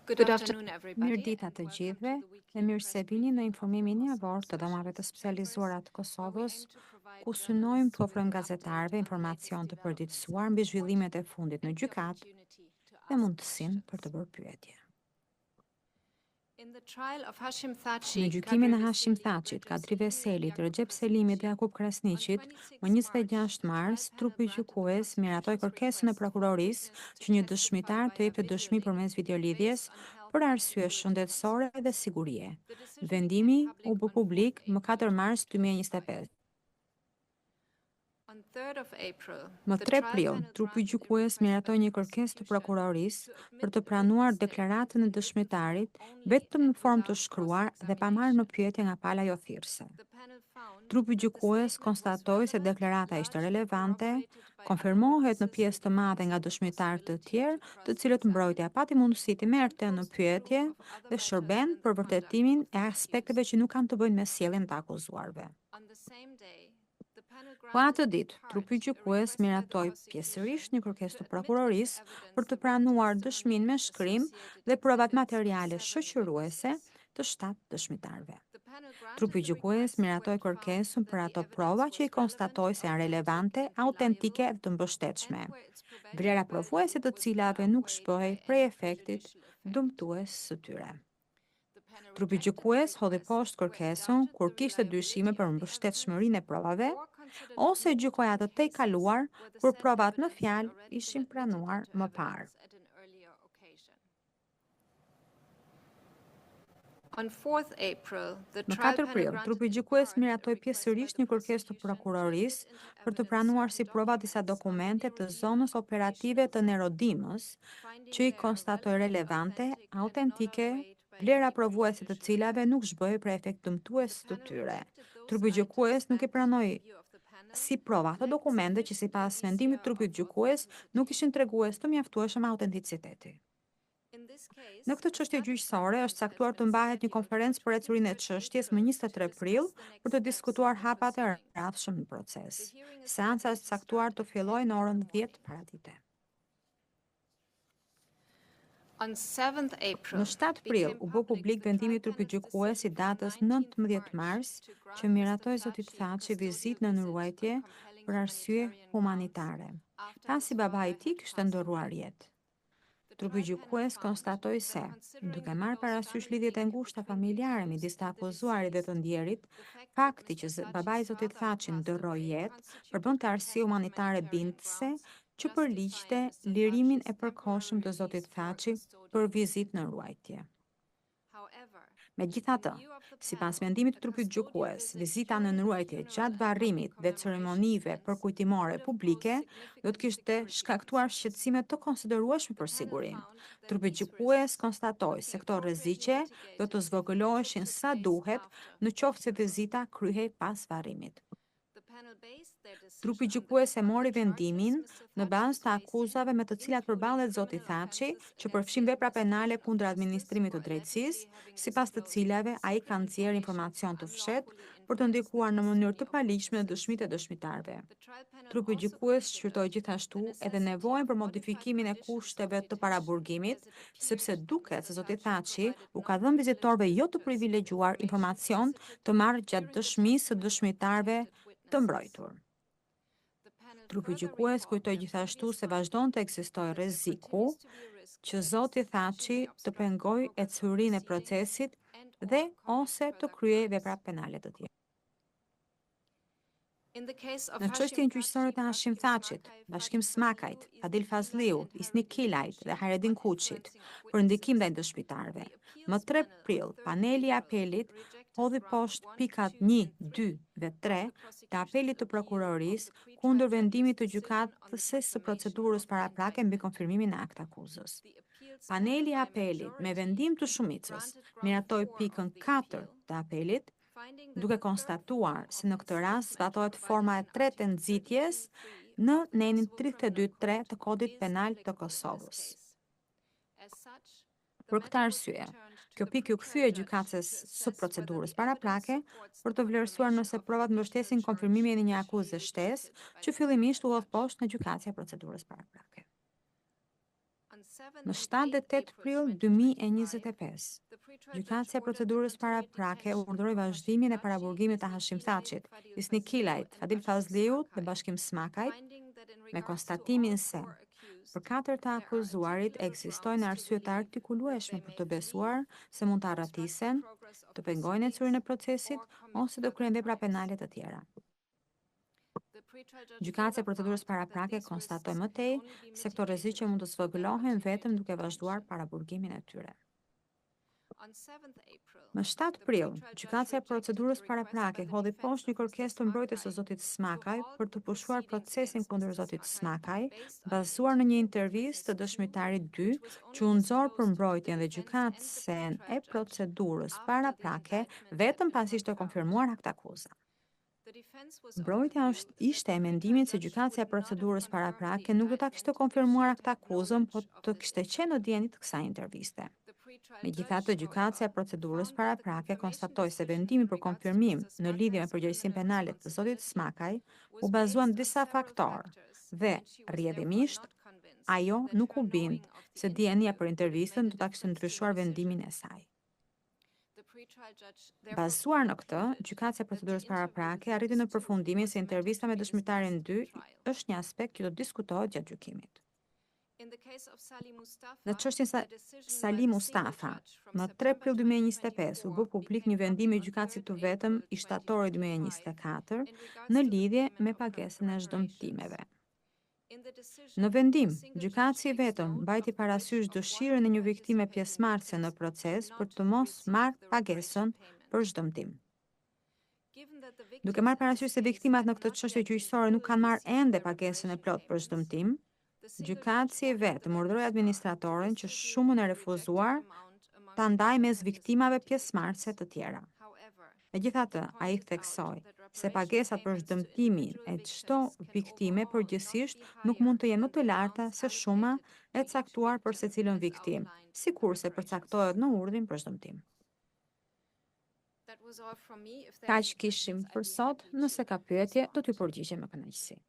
Mirëdita të gjithëve dhe mirë se vini në informimin javor të dhomave të specializuara të Kosovës, ku synojmë të ofrojmë gazetarëve informacion të përditësuar mbi zhvillimet e fundit në gjykatë dhe mundësinë për të bërë pyetje. Në gjykimin e Hashim Thaqit, Kadri Veselit, Recep Selimit dhe Jakub Krasniqit, më 26 mars, trupi gjykues miratoi kërkesën e prokurorisë që një dëshmitar të jepte dëshmi përmes videolidhjes për arsye shëndetësore dhe sigurie. Vendimi u bë publik më 4 mars 2025. Më 3 prill, trupi gjykues miratoi një kërkesë të prokurorisë për të pranuar deklaratën e dëshmitarit vetëm në formë të shkruar dhe pa marrë në pyetje nga pala jo thirrse. Trupi gjykues konstatoi se deklarata ishte relevante, konfirmohet në pjesë të madhe nga dëshmitarë të tjerë, të cilët mbrojtja pati mundësi të merrte në pyetje dhe shërben për vërtetimin e aspekteve që nuk kanë të bëjnë me sjelljen të akuzuarve. Po atë ditë, trupi gjykues miratoi pjesërisht një kërkesë të prokurorisë për të pranuar dëshminë me shkrim dhe provat materiale shoqëruese të 7 dëshmitarëve. Trupi gjykues miratoi kërkesën për ato prova që i konstatoi se janë relevante, autentike dhe të mbështetshme, vlera provuese të cilave nuk shpohej prej efektit dëmtues së tyre. Trupi gjykues hodhi poshtë kërkesën kur kishte dyshime për mbështetshmërinë e provave ose gjykoi atë të kaluar kur provat në fjalë ishin pranuar më parë. Në 4 prill, trupi gjykues miratoi pjesërisht një kërkesë të prokurorisë për të pranuar si prova disa dokumente të zonës operative të Nerodimës, që i konstatoi relevante, autentike, vlera provuese të cilave nuk zhboi për efekt dëmtues të tyre. Trupi gjykues nuk i pranoi si prova ato dokumente që sipas mendimit të trupit gjykues nuk ishin tregues të mjaftueshëm autenticiteti. Në këtë çështje gjyqësore është caktuar të mbahet një konferencë për ecurinë e çështjes më 23 prill për të diskutuar hapat e radhshëm në proces. Seanca është caktuar të fillojë në orën 10 paradite. Në 7 prill u bë publik vendimi i trupit gjykues i datës 19 mars që miratoi zotit Thaçi vizitë në ruajtje për arsye humanitare, pasi babai i tij kishte ndërruar jetë. Trupi gjykues konstatoi se, duke marrë parasysh lidhjet e ngushta familjare midis të akuzuarit dhe të ndjerit, fakti që babai i zotit Thaçi ndërroi jetë përbënte arsye humanitare bindëse që përligjte lirimin e përkohshëm të zotit Thaçi për vizitë në ruajtje. Megjithatë, sipas mendimit të trupit gjykues, vizita në ruajtje gjatë varrimit dhe ceremonive përkujtimore publike do të kishte shkaktuar shqetësime të konsiderueshme për sigurinë. Trupi gjykues konstatoi se këto rreziqe do të zvogëloheshin sa duhet në qoftë se vizita kryhej pas varrimit. Trupi gjykues e mori vendimin në bazë të akuzave me të cilat përballet zoti Thaçi, që përfshin vepra penale kundër administrimit të drejtësisë, sipas të cilave ai ka nxjerrë informacion të fshehtë për të ndikuar në mënyrë të paligjshme në dëshmitë e dëshmitarëve. Trupi gjykues shqyrtoi gjithashtu edhe nevojën për modifikimin e kushteve të paraburgimit, sepse duket se zoti Thaçi u ka dhënë vizitorëve jo të privilegjuar informacion të marrë gjatë dëshmisë së dëshmitarëve të mbrojtur. Trupi gjykues kujtoi gjithashtu se vazhdon të ekzistojë rreziku që zoti Thaçi të pengojë ecurinë e procesit dhe ose të kryejë vepra penale të tjera. Në çështjen gjyqësore të Hashim Thaçit, Bashkim Smakajt, Adil Fazliut, Isni Kilajt dhe Hayredin Kuçit për ndikim ndaj dëshmitarëve, më 3 prill, paneli i apelit hodhi poshtë pikat 1, 2 dhe 3 të apelit të prokurorisë kundër vendimit të gjykatës së procedurës paraprake mbi konfirmimin e akt akuzës. Paneli i apelit me vendim të shumicës miratoi pikën 4 të apelit, duke konstatuar se në këtë rast zbatohet forma e tretë e nxitjes në nenin 32.3 të Kodit Penal të Kosovës. Për këtë arsye, kjo pikë u kthye gjykatës së procedurës paraprake për të vlerësuar nëse provat mbështesin konfirmimin e një akuze shtesë që fillimisht u hodh poshtë në gjykatësia e procedurës paraprake. Në 7 dhe 8 prill 2025, gjykatësia e procedurës paraprake urdhëroi vazhdimin e paraburgimit të Hashim Thaçit, Isni Kilajt, Fadil Fazliut dhe Bashkim Smakajt, me konstatimin se për 4 të akuzuarit ekzistojnë arsye të artikulueshme për të besuar se mund të arratisen, të pengojnë ecurinë e procesit ose të kryejnë vepra penale të tjera. Gjykatësia e procedurës paraprake konstatoi më tej se këto rreziqe mund të zvogëlohen vetëm duke vazhduar paraburgimin e tyre. Më 7 prill, gjykatësia e procedurës paraprake hodhi poshtë një kërkesë të mbrojtjes së zotit Smakaj për të pushuar procesin kundër zotit Smakaj, bazuar në një intervistë të dëshmitarit 2, që u nxorr për mbrojtjen dhe gjykatësen e procedurës paraprake vetëm pasi ishte konfirmuar aktakuza. Mbrojtja ishte e mendimit se gjykatësia e procedurës paraprake nuk do ta kishte konfirmuar aktakuzën, po të kishte qenë në dieni të kësaj interviste. Megjithatë, gjykatësia e procedurës paraprake konstatoi se vendimi për konfirmim në lidhje me përgjegjësinë penale të zotit Smakaj u bazuan disa faktorë dhe rrjedhimisht ajo nuk u bind se dienia për intervistën do ta kishte ndryshuar vendimin e saj. Bazuar në këtë, gjykatësia e procedurës paraprake arriti në përfundimin se intervista me dëshmitarin 2 është një aspekt që do diskutohet gjatë gjykimit. Në çështjen Salim Mustafa, më 3 prill 2025 u bë publik një vendim i gjykatësit të vetëm i shtatorit 2024 në lidhje me pagesën e çdëmtimeve. Në vendim, gjykatësi i vetëm mbajti parasysh dëshirën e një viktime pjesëmarrëse në proces për të mos marrë pagesën për çdëmtim. Duke marrë parasysh se viktimat në këtë çështje gjyqësore nuk kanë marrë ende pagesën e plotë për çdëmtim, gjykatësi i vetëm urdhëroi administratorin që shumën e refuzuar ta ndajë mes viktimave pjesëmarrëse të tjera. Megjithatë, ai theksoi se pagesat për çdëmtimin e çdo viktime përgjithsisht nuk mund të jenë më të larta se shuma e caktuar për secilën viktimë, sikurse përcaktohet në urdhrin për çdëmtim. Kaq kishim për sot, nëse ka pyetje do t'ju përgjigjem me kënaqësi.